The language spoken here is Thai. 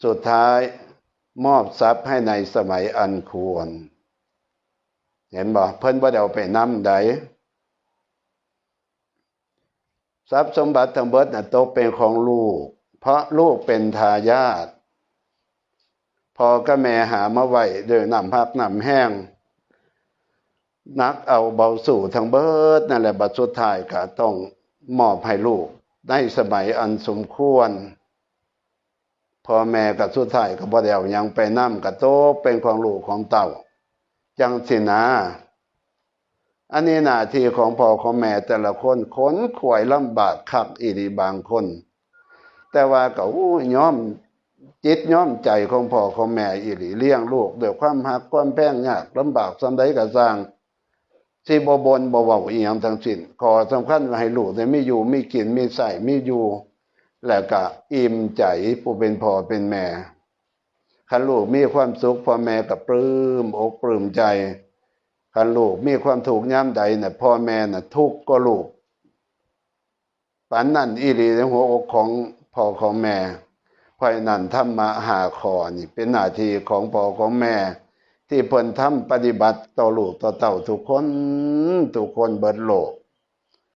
สุดท้ายมอบทรัพย์ให้ในสมัยอันควรเห็นบ่เพิ่นบ่ได้เอาไปนำใดทรัพย์สมบัติทั้งเบิดน่ะตกเป็นของลูกเพราะลูกเป็นทายาทพ่อกับแม่หามาไว้ด้วยน้ำพักน้ำแห้งนักเอาเบาสู่ทั้งเบิดนั่นแหละบัดสุดท้ายก็ต้องมอบให้ลูกในสมัยอันสมควรพ่อแม่ก็สุดท้ายก็บ่ได้เอาหยังไปนำก็ตกเป็นของลูกของเต้าจังสินะอันนี้หน้าที่ของพ่อของแม่แต่ละคนขนขวยลำบากคักอีหลีบางคนแต่ว่าก็ยอมจิตยอมใจของพ่อของแม่อีหลีเลี้ยงลูกด้วยความรักความแพงยากลำบากส่ำใดก็สร้างสิบ่บ่นบ่เว้าอีหยังทั้งสิ้นขอสำคัญว่าให้ลูกได้มีอยู่มีกินมีใช้มีอยู่แล้วก็อิ่มใจผู้เป็นพ่อเป็นแม่คันลูกมีความสุขพ่อแม่ก็ปลื้มอกปลื้มใจคันลูกมีความทุกข์ยามใดน่ะพ่อแม่น่ะทุกข์ก็ลูกปานนั้นอีหลีในหัวอกของพ่อของแม่เพราะนั้นธรรมะ5ข้อนี่เป็นหน้าที่ของพ่อของแม่ที่เพิ่นทำปฏิบัติต่อลูกต่อเต้าทุกคนเบิดโลก